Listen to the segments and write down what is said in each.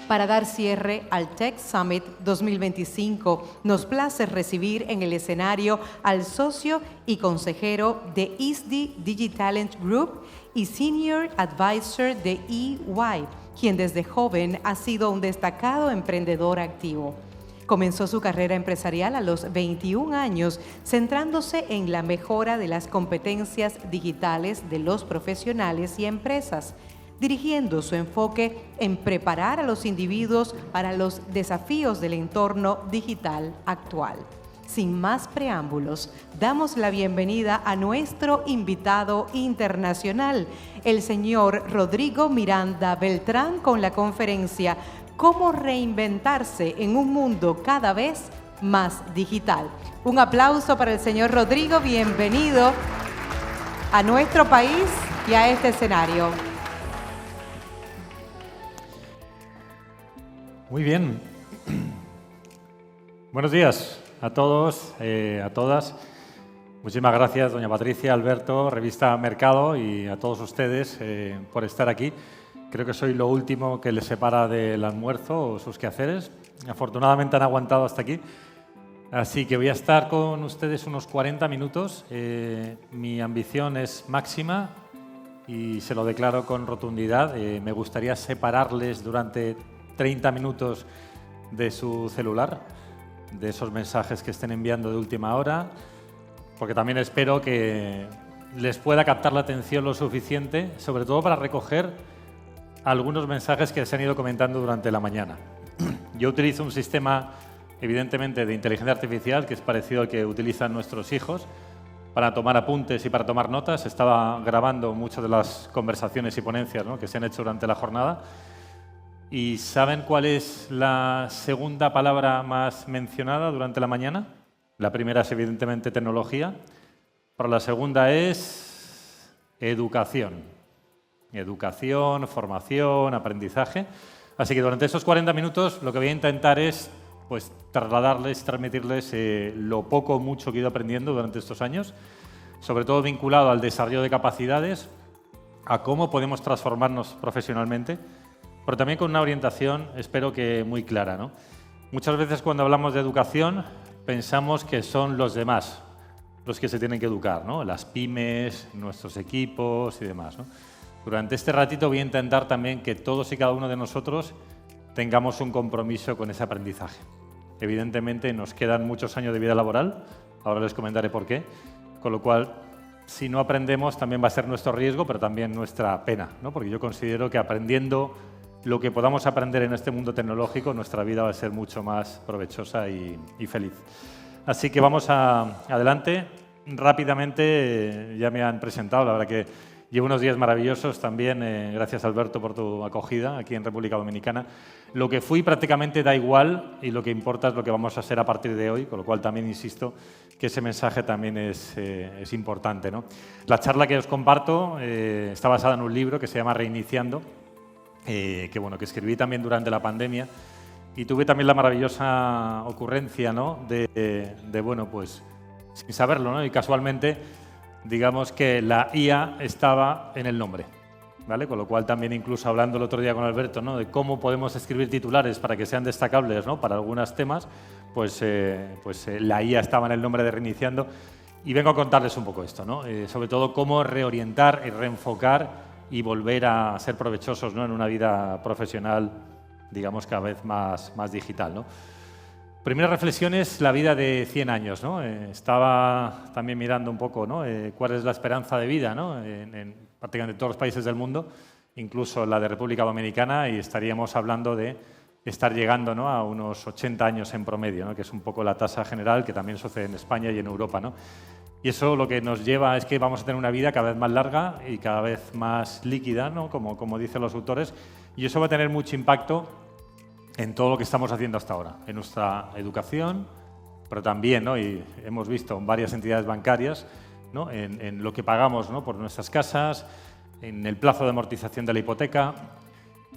Para dar cierre al Tech Summit 2025, nos place recibir en el escenario al socio y consejero de ISDI Digitalent Group y Senior Advisor de EY, quien desde joven ha sido un destacado emprendedor activo. Comenzó su carrera empresarial a los 21 años, centrándose en la mejora de las competencias digitales de los profesionales y empresas, dirigiendo su enfoque en preparar a los individuos para los desafíos del entorno digital actual. Sin más preámbulos, damos la bienvenida a nuestro invitado internacional, el señor Rodrigo Miranda Beltrán, con la conferencia «Cómo reinventarse en un mundo cada vez más digital». Un aplauso para el señor Rodrigo, bienvenido a nuestro país y a este escenario. Muy bien. Buenos días a todos, a todas. Muchísimas gracias, doña Patricia, Alberto, Revista Mercado y a todos ustedes por estar aquí. Creo que soy lo último que les separa del almuerzo o sus quehaceres. Afortunadamente han aguantado hasta aquí. Así que voy a estar con ustedes unos 40 minutos. Mi ambición es máxima y se lo declaro con rotundidad. Me gustaría separarles durante 30 minutos de su celular, de esos mensajes que estén enviando de última hora, porque también espero que les pueda captar la atención lo suficiente, sobre todo para recoger algunos mensajes que se han ido comentando durante la mañana. Yo utilizo un sistema, evidentemente, de inteligencia artificial que es parecido al que utilizan nuestros hijos para tomar apuntes y para tomar notas. Estaba grabando muchas de las conversaciones y ponencias, ¿no?, que se han hecho durante la jornada. ¿Y saben cuál es la segunda palabra más mencionada durante la mañana? La primera es evidentemente tecnología, pero la segunda es educación. Educación, formación, aprendizaje. Así que durante estos 40 minutos lo que voy a intentar es trasladarles, transmitirles lo poco o mucho que he ido aprendiendo durante estos años, sobre todo vinculado al desarrollo de capacidades, a cómo podemos transformarnos profesionalmente, pero también con una orientación, espero que muy clara, ¿no? Muchas veces cuando hablamos de educación pensamos que son los demás los que se tienen que educar, ¿no? Las pymes, nuestros equipos y demás, ¿no? Durante este ratito voy a intentar también que todos y cada uno de nosotros tengamos un compromiso con ese aprendizaje. Evidentemente nos quedan muchos años de vida laboral, ahora les comentaré por qué, con lo cual si no aprendemos también va a ser nuestro riesgo, pero también nuestra pena, ¿no? Porque yo considero que aprendiendo lo que podamos aprender en este mundo tecnológico, nuestra vida va a ser mucho más provechosa y feliz. Así que vamos adelante. Rápidamente, ya me han presentado, la verdad que llevo unos días maravillosos también, gracias Alberto por tu acogida aquí en República Dominicana. Lo que fui prácticamente da igual y lo que importa es lo que vamos a hacer a partir de hoy, con lo cual también insisto que ese mensaje también es importante, ¿no? La charla que os comparto está basada en un libro que se llama Reiniciando, que escribí también durante la pandemia y tuve también la maravillosa ocurrencia, ¿no?, sin saberlo, ¿no?, y casualmente digamos que la IA estaba en el nombre, ¿vale? Con lo cual también incluso hablando el otro día con Alberto, ¿no?, de cómo podemos escribir titulares para que sean destacables, ¿no?, para algunos temas, la IA estaba en el nombre de Reiniciando y vengo a contarles un poco esto, ¿no? Sobre todo cómo reorientar y reenfocar y volver a ser provechosos, ¿no?, en una vida profesional, digamos, cada vez más digital, ¿no? Primera reflexión es la vida de 100 años, ¿no? Estaba también mirando un poco, ¿no?, cuál es la esperanza de vida, ¿no?, en prácticamente todos los países del mundo, incluso la de República Dominicana, y estaríamos hablando de estar llegando, ¿no?, a unos 80 años en promedio, ¿no?, que es un poco la tasa general que también sucede en España y en Europa, ¿no? Y eso lo que nos lleva es que vamos a tener una vida cada vez más larga y cada vez más líquida, ¿no?, como dicen los autores, y eso va a tener mucho impacto en todo lo que estamos haciendo hasta ahora, en nuestra educación, pero también, ¿no?, y hemos visto en varias entidades bancarias, ¿no?, en lo que pagamos, ¿no?, por nuestras casas, en el plazo de amortización de la hipoteca.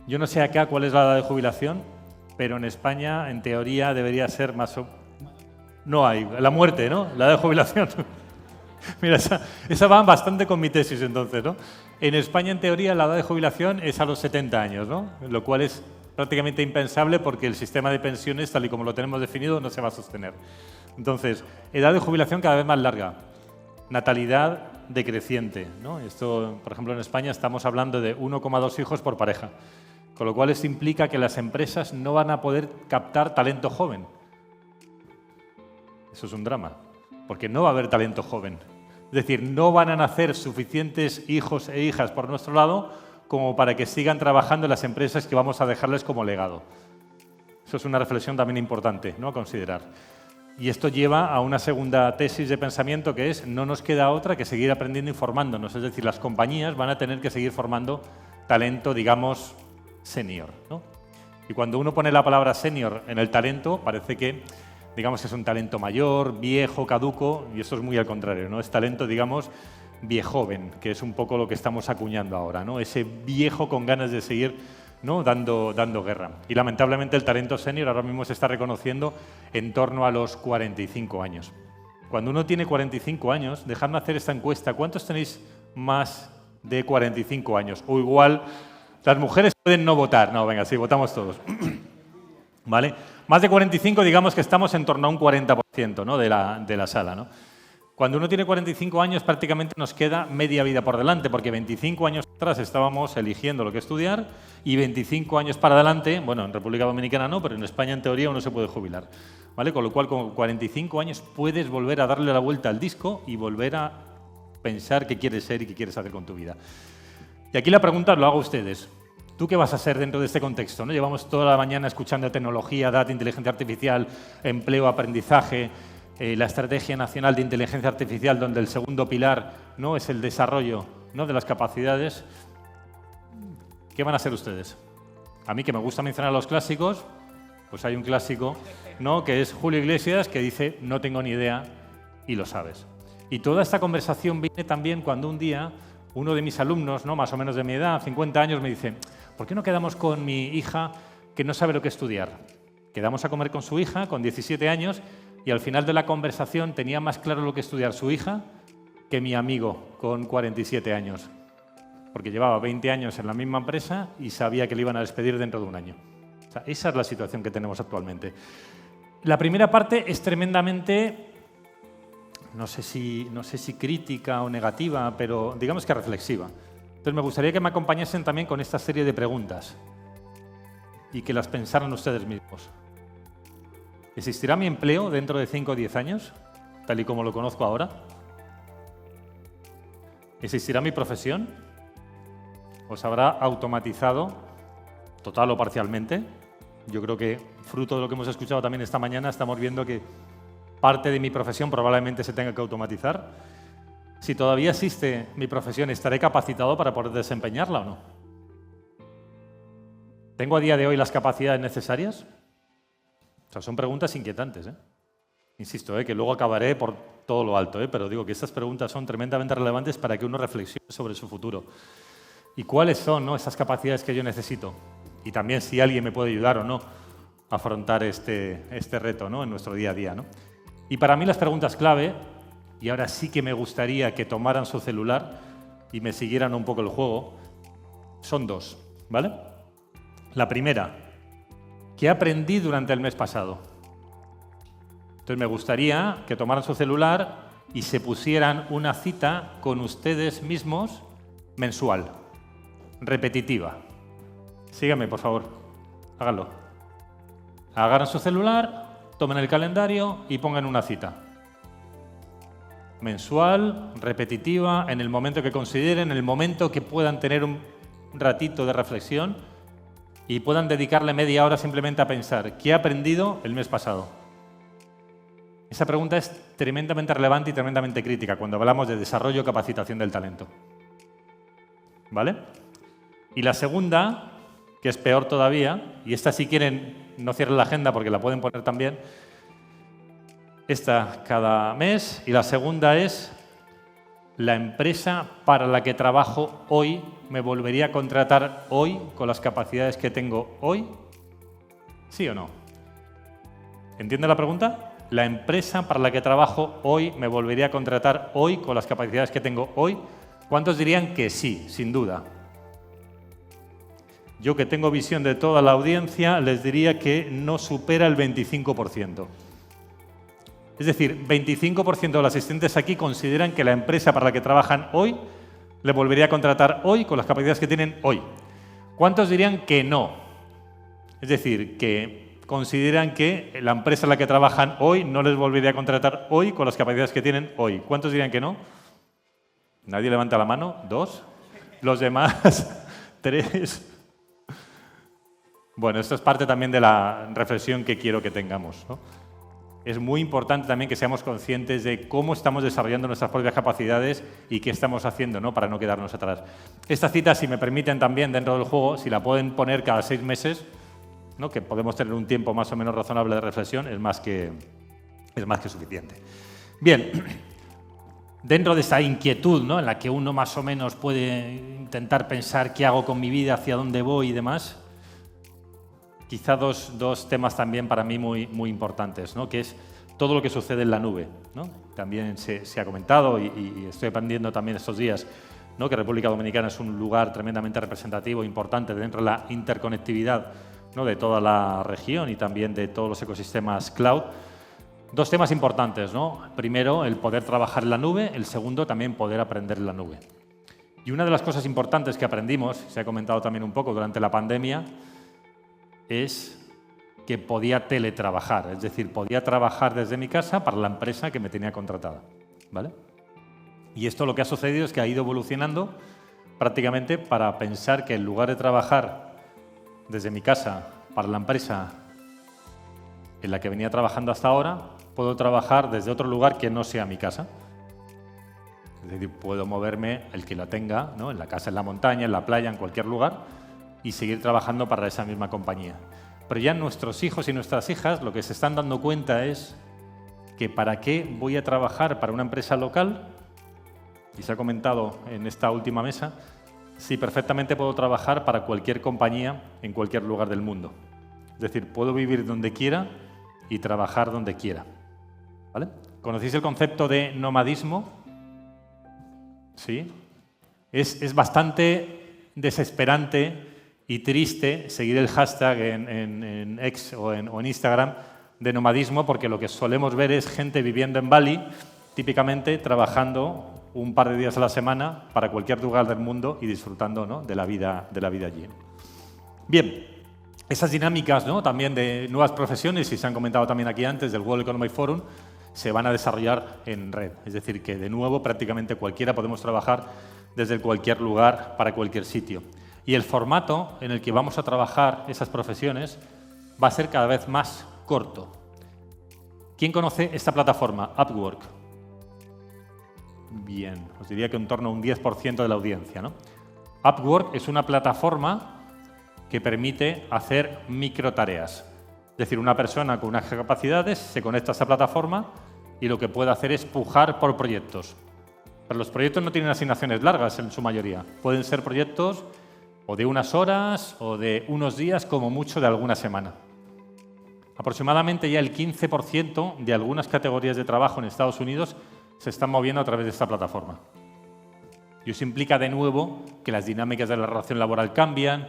Yo no sé acá cuál es la edad de jubilación, pero en España, en teoría, debería ser más o... No hay, la muerte, ¿no?, la edad de jubilación. Mira, esa va bastante con mi tesis entonces, ¿no? En España, en teoría, la edad de jubilación es a los 70 años, ¿no?, lo cual es prácticamente impensable porque el sistema de pensiones, tal y como lo tenemos definido, no se va a sostener. Entonces, edad de jubilación cada vez más larga, natalidad decreciente, ¿no? Esto, por ejemplo, en España estamos hablando de 1,2 hijos por pareja, con lo cual esto implica que las empresas no van a poder captar talento joven. Eso es un drama, porque no va a haber talento joven. Es decir, no van a nacer suficientes hijos e hijas por nuestro lado como para que sigan trabajando en las empresas que vamos a dejarles como legado. Eso es una reflexión también importante, ¿no?, a considerar. Y esto lleva a una segunda tesis de pensamiento, que es: no nos queda otra que seguir aprendiendo y formándonos. Es decir, las compañías van a tener que seguir formando talento, digamos, senior, ¿no? Y cuando uno pone la palabra senior en el talento, parece que, digamos, que es un talento mayor, viejo, caduco, y esto es muy al contrario, ¿no? Es talento, digamos, viejoven, que es un poco lo que estamos acuñando ahora, ¿no? Ese viejo con ganas de seguir, ¿no?, dando guerra. Y lamentablemente el talento senior ahora mismo se está reconociendo en torno a los 45 años. Cuando uno tiene 45 años, dejadme hacer esta encuesta: ¿cuántos tenéis más de 45 años? O igual, las mujeres pueden no votar. No, venga, sí, votamos todos. ¿Vale? Más de 45, digamos que estamos en torno a un 40%, ¿no?, de la sala, ¿no? Cuando uno tiene 45 años, prácticamente nos queda media vida por delante, porque 25 años atrás estábamos eligiendo lo que estudiar y 25 años para adelante, bueno, en República Dominicana no, pero en España en teoría uno se puede jubilar, ¿vale? Con lo cual, con 45 años puedes volver a darle la vuelta al disco y volver a pensar qué quieres ser y qué quieres hacer con tu vida. Y aquí la pregunta lo hago a ustedes. ¿Tú qué vas a hacer dentro de este contexto, ¿no? Llevamos toda la mañana escuchando tecnología, data, inteligencia artificial, empleo, aprendizaje, la Estrategia Nacional de Inteligencia Artificial, donde el segundo pilar, ¿no?, es el desarrollo, ¿no?, de las capacidades. ¿Qué van a ser ustedes? A mí, que me gusta mencionar a los clásicos, pues hay un clásico, ¿no?, que es Julio Iglesias, que dice: no tengo ni idea, y lo sabes. Y toda esta conversación viene también cuando un día uno de mis alumnos, ¿no?, más o menos de mi edad, 50 años, me dice: ¿por qué no quedamos con mi hija que no sabe lo que estudiar? Quedamos a comer con su hija, con 17 años, y al final de la conversación tenía más claro lo que estudiar su hija que mi amigo con 47 años, porque llevaba 20 años en la misma empresa y sabía que le iban a despedir dentro de un año. O sea, esa es la situación que tenemos actualmente. La primera parte es tremendamente, no sé si crítica o negativa, pero digamos que reflexiva. Entonces me gustaría que me acompañasen también con esta serie de preguntas y que las pensaran ustedes mismos. ¿Existirá mi empleo dentro de 5 o 10 años, tal y como lo conozco ahora? ¿Existirá mi profesión? ¿O se habrá automatizado total o parcialmente? Yo creo que, fruto de lo que hemos escuchado también esta mañana, estamos viendo que parte de mi profesión probablemente se tenga que automatizar. Si todavía existe mi profesión, ¿estaré capacitado para poder desempeñarla o no? ¿Tengo a día de hoy las capacidades necesarias? O sea, son preguntas inquietantes, ¿eh? Insisto, que luego acabaré por todo lo alto, pero digo que estas preguntas son tremendamente relevantes para que uno reflexione sobre su futuro. ¿Y cuáles son, ¿no?, esas capacidades que yo necesito? Y también si alguien me puede ayudar o no a afrontar este reto, ¿no?, en nuestro día a día, ¿no? Y para mí las preguntas clave, y ahora sí que me gustaría que tomaran su celular y me siguieran un poco el juego, son dos, ¿vale? La primera: ¿qué aprendí durante el mes pasado? Entonces me gustaría que tomaran su celular y se pusieran una cita con ustedes mismos mensual, repetitiva. Síganme, por favor, háganlo. Agarran su celular, tomen el calendario y pongan una cita. Mensual, repetitiva, en el momento que consideren, en el momento que puedan tener un ratito de reflexión y puedan dedicarle media hora simplemente a pensar ¿qué he aprendido el mes pasado? Esa pregunta es tremendamente relevante y tremendamente crítica cuando hablamos de desarrollo y capacitación del talento. ¿Vale? Y la segunda, que es peor todavía, y esta si quieren no cierren la agenda porque la pueden poner también, esta cada mes, y la segunda es: ¿la empresa para la que trabajo hoy me volvería a contratar hoy con las capacidades que tengo hoy? ¿Sí o no? ¿Entiende la pregunta? ¿La empresa para la que trabajo hoy me volvería a contratar hoy con las capacidades que tengo hoy? ¿Cuántos dirían que sí, sin duda? yo que tengo visión de toda la audiencia, les diría que no supera el 25%. Es decir, 25% de los asistentes aquí consideran que la empresa para la que trabajan hoy le volvería a contratar hoy con las capacidades que tienen hoy. ¿Cuántos dirían que no? Es decir, que consideran que la empresa en la que trabajan hoy no les volvería a contratar hoy con las capacidades que tienen hoy. ¿Cuántos dirían que no? ¿Nadie levanta la mano? ¿2? ¿Los demás? ¿3? Bueno, esto es parte también de la reflexión que quiero que tengamos, ¿no? Es muy importante también que seamos conscientes de cómo estamos desarrollando nuestras propias capacidades y qué estamos haciendo, ¿no?, para no quedarnos atrás. Esta cita, si me permiten también dentro del juego, si la pueden poner cada 6 meses, ¿no?, que podemos tener un tiempo más o menos razonable de reflexión, es más que suficiente. Bien, dentro de esa inquietud, ¿no?, en la que uno más o menos puede intentar pensar qué hago con mi vida, hacia dónde voy y demás, quizá dos temas también para mí muy importantes, ¿no?, que es todo lo que sucede en la nube, ¿no? También se ha comentado y estoy aprendiendo también estos días, ¿no?, que República Dominicana es un lugar tremendamente representativo, importante dentro de la interconectividad, ¿no?, de toda la región y también de todos los ecosistemas cloud. Dos temas importantes, ¿no? Primero, el poder trabajar en la nube. El segundo, también poder aprender en la nube. Y una de las cosas importantes que aprendimos, se ha comentado también un poco durante la pandemia, es que podía teletrabajar, es decir, podía trabajar desde mi casa para la empresa que me tenía contratada, ¿vale? Y esto lo que ha sucedido es que ha ido evolucionando prácticamente para pensar que en lugar de trabajar desde mi casa para la empresa en la que venía trabajando hasta ahora, puedo trabajar desde otro lugar que no sea mi casa. Es decir, puedo moverme, el que la tenga, ¿no?, en la casa, en la montaña, en la playa, en cualquier lugar, y seguir trabajando para esa misma compañía. Pero ya nuestros hijos y nuestras hijas lo que se están dando cuenta es que ¿para qué voy a trabajar para una empresa local? Y se ha comentado en esta última mesa, si perfectamente puedo trabajar para cualquier compañía en cualquier lugar del mundo. Es decir, puedo vivir donde quiera y trabajar donde quiera, ¿vale? ¿Conocéis el concepto de nomadismo? ¿Sí? Es bastante desesperante y triste seguir el hashtag en X o en Instagram de nomadismo, porque lo que solemos ver es gente viviendo en Bali, típicamente trabajando un par de días a la semana para cualquier lugar del mundo y disfrutando, ¿no?, de la vida allí. Bien, esas dinámicas, ¿no?, también de nuevas profesiones, y se han comentado también aquí antes del World Economic Forum, se van a desarrollar en red. Es decir, que de nuevo prácticamente cualquiera podemos trabajar desde cualquier lugar para cualquier sitio. Y el formato en el que vamos a trabajar esas profesiones va a ser cada vez más corto. ¿Quién conoce esta plataforma, Upwork? Bien, os diría que en torno a un 10% de la audiencia, ¿no? Upwork es una plataforma que permite hacer microtareas. Es decir, una persona con unas capacidades se conecta a esta plataforma y lo que puede hacer es pujar por proyectos. Pero los proyectos no tienen asignaciones largas en su mayoría. Pueden ser proyectos o de unas horas o de unos días, como mucho de alguna semana. Aproximadamente ya el 15% de algunas categorías de trabajo en Estados Unidos se están moviendo a través de esta plataforma. Y eso implica de nuevo que las dinámicas de la relación laboral cambian,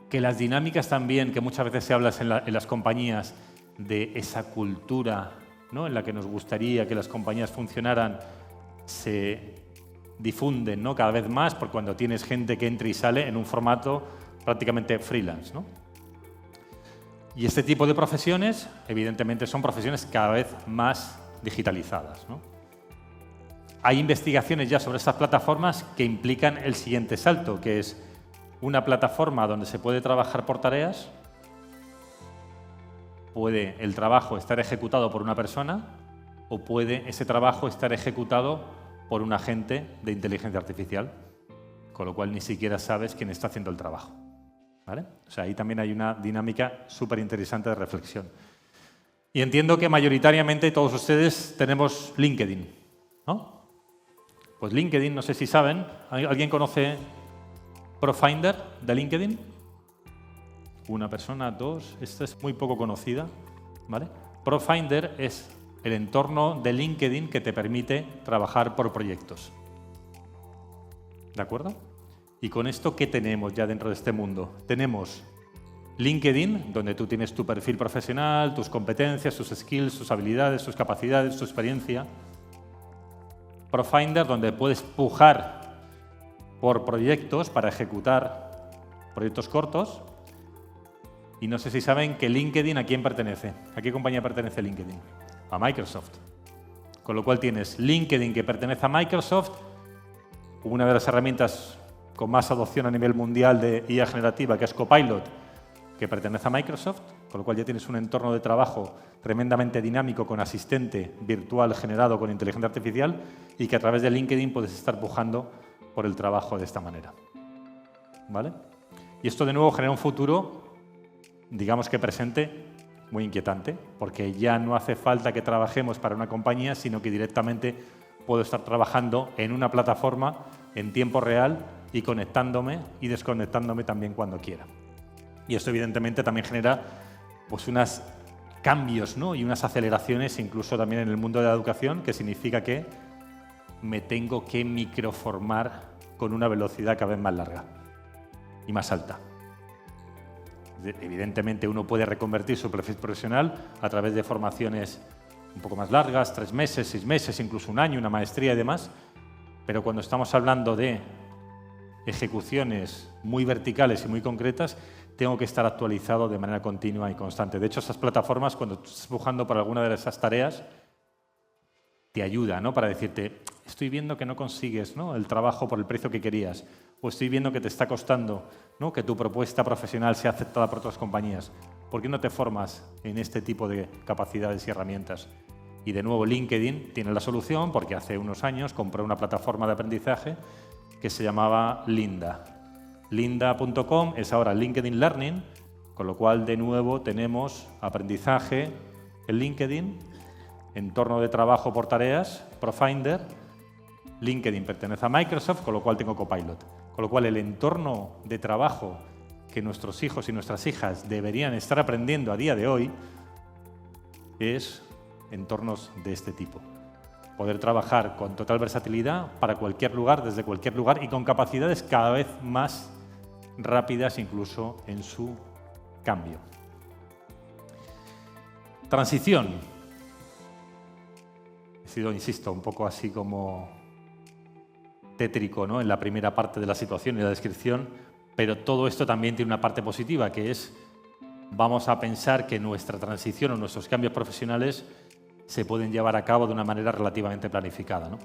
que las dinámicas también, que muchas veces se habla en las compañías, de esa cultura, ¿no?, en la que nos gustaría que las compañías funcionaran, se difunden, ¿no?, cada vez más, por cuando tienes gente que entra y sale en un formato prácticamente freelance, ¿no? Y este tipo de profesiones, evidentemente, son profesiones cada vez más digitalizadas, ¿no? Hay investigaciones ya sobre estas plataformas que implican el siguiente salto, que es una plataforma donde se puede trabajar por tareas, puede el trabajo estar ejecutado por una persona o puede ese trabajo estar ejecutado por un agente de inteligencia artificial, con lo cual ni siquiera sabes quién está haciendo el trabajo, ¿vale? O sea, ahí también hay una dinámica súper interesante de reflexión. Y entiendo que mayoritariamente todos ustedes tenemos LinkedIn, ¿no? Pues LinkedIn, no sé si saben, ¿alguien conoce Profinder de LinkedIn? Una persona, dos, esta es muy poco conocida, ¿vale? Profinder es el entorno de LinkedIn que te permite trabajar por proyectos. ¿De acuerdo? Y con esto, ¿qué tenemos ya dentro de este mundo? Tenemos LinkedIn, donde tú tienes tu perfil profesional, tus competencias, tus skills, tus habilidades, tus capacidades, tu experiencia. Profinder, donde puedes pujar por proyectos para ejecutar proyectos cortos. Y no sé si saben que LinkedIn, ¿a quién pertenece? ¿A qué compañía pertenece LinkedIn? A Microsoft. Con lo cual tienes LinkedIn, que pertenece a Microsoft, una de las herramientas con más adopción a nivel mundial de IA generativa, que es Copilot, que pertenece a Microsoft, con lo cual ya tienes un entorno de trabajo tremendamente dinámico con asistente virtual generado con inteligencia artificial y que a través de LinkedIn puedes estar pujando por el trabajo de esta manera. ¿Vale? Y esto de nuevo genera un futuro, digamos que presente, muy inquietante, porque ya no hace falta que trabajemos para una compañía, sino que directamente puedo estar trabajando en una plataforma en tiempo real y conectándome y desconectándome también cuando quiera. Y esto evidentemente también genera pues unos cambios, ¿no? Y unas aceleraciones incluso también en el mundo de la educación, que significa que me tengo que microformar con una velocidad cada vez más larga y más alta. Evidentemente uno puede reconvertir su perfil profesional a través de formaciones un poco más largas, 3 meses, 6 meses, incluso un año, una maestría y demás, pero cuando estamos hablando de ejecuciones muy verticales y muy concretas, tengo que estar actualizado de manera continua y constante. De hecho, esas plataformas, cuando estás pujando por alguna de esas tareas, te ayuda, ¿no? Para decirte, estoy viendo que no consigues, ¿no?, el trabajo por el precio que querías, o estoy viendo que te está costando, ¿no?, que tu propuesta profesional sea aceptada por otras compañías. ¿Por qué no te formas en este tipo de capacidades y herramientas? Y de nuevo, LinkedIn tiene la solución porque hace unos años compró una plataforma de aprendizaje que se llamaba Lynda. Lynda.com es ahora LinkedIn Learning, con lo cual de nuevo tenemos aprendizaje en LinkedIn, entorno de trabajo por tareas, Profinder. LinkedIn pertenece a Microsoft, con lo cual tengo Copilot. Con lo cual el entorno de trabajo que nuestros hijos y nuestras hijas deberían estar aprendiendo a día de hoy es entornos de este tipo. Poder trabajar con total versatilidad para cualquier lugar, desde cualquier lugar y con capacidades cada vez más rápidas incluso en su cambio. Transición. He sido, insisto, un poco así como tétrico, ¿no?, en la primera parte de la situación y la descripción, pero todo esto también tiene una parte positiva, que es vamos a pensar que nuestra transición o nuestros cambios profesionales se pueden llevar a cabo de una manera relativamente planificada, ¿no?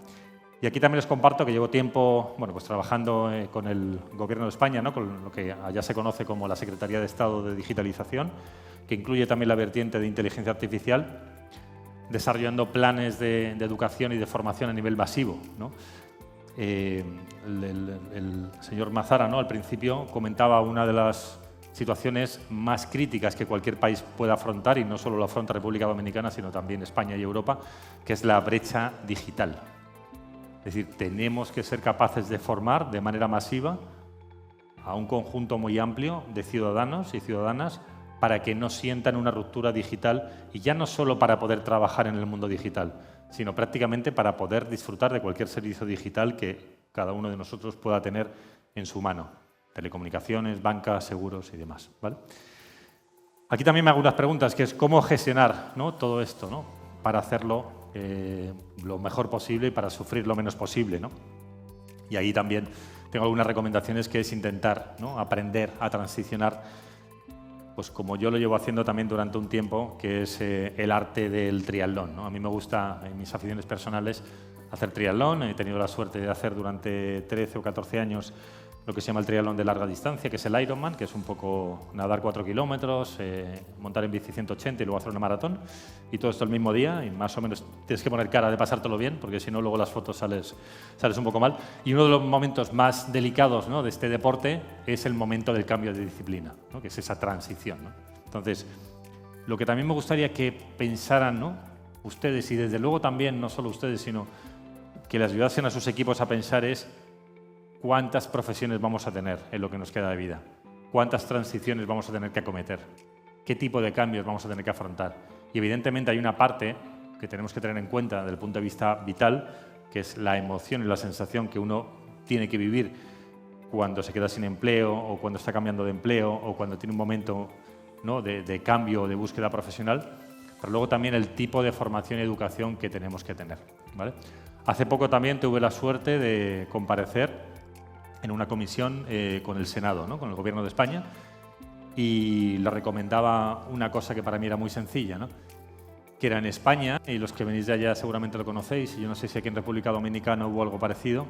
Y aquí también les comparto que llevo tiempo pues trabajando con el Gobierno de España, ¿no?, con lo que allá se conoce como la Secretaría de Estado de Digitalización, que incluye también la vertiente de inteligencia artificial, desarrollando planes de educación y de formación a nivel masivo, ¿no? El señor Mazara, ¿no?, al principio comentaba una de las situaciones más críticas que cualquier país puede afrontar, y no solo lo afronta República Dominicana, sino también España y Europa, que es la brecha digital. Es decir, tenemos que ser capaces de formar de manera masiva a un conjunto muy amplio de ciudadanos y ciudadanas para que no sientan una ruptura digital, y ya no solo para poder trabajar en el mundo digital, sino prácticamente para poder disfrutar de cualquier servicio digital que cada uno de nosotros pueda tener en su mano. Telecomunicaciones, banca, seguros y demás, ¿vale? Aquí también me hago unas preguntas, que es cómo gestionar, ¿no?, todo esto, ¿no?, para hacerlo lo mejor posible y para sufrir lo menos posible, ¿no? Y ahí también tengo algunas recomendaciones, que es intentar, ¿no?, aprender a transicionar, pues como yo lo llevo haciendo también durante un tiempo, que es el arte del triatlón, ¿no? A mí me gusta, en mis aficiones personales, hacer triatlón. He tenido la suerte de hacer durante 13 o 14 años lo que se llama el triatlón de larga distancia, que es el Ironman, que es un poco nadar 4 kilómetros, montar en bici 180 y luego hacer una maratón, y todo esto el mismo día, y más o menos tienes que poner cara de pasártelo bien, porque si no luego las fotos sales un poco mal. Y uno de los momentos más delicados, ¿no?, de este deporte es el momento del cambio de disciplina, ¿no?, que es esa transición, ¿no? Entonces, lo que también me gustaría que pensaran, ¿no?, ustedes, y desde luego también no solo ustedes, sino que les ayudasen a sus equipos a pensar, es cuántas profesiones vamos a tener en lo que nos queda de vida, cuántas transiciones vamos a tener que acometer, qué tipo de cambios vamos a tener que afrontar. Y evidentemente hay una parte que tenemos que tener en cuenta desde el punto de vista vital, que es la emoción y la sensación que uno tiene que vivir cuando se queda sin empleo o cuando está cambiando de empleo o cuando tiene un momento, ¿no?, de cambio o de búsqueda profesional, pero luego también el tipo de formación y educación que tenemos que tener, ¿vale? Hace poco también tuve la suerte de comparecer en una comisión con el Senado, ¿no?, con el Gobierno de España, y le recomendaba una cosa que para mí era muy sencilla, ¿no?, que era en España, y los que venís de allá seguramente lo conocéis, y yo no sé si aquí en República Dominicana hubo algo parecido,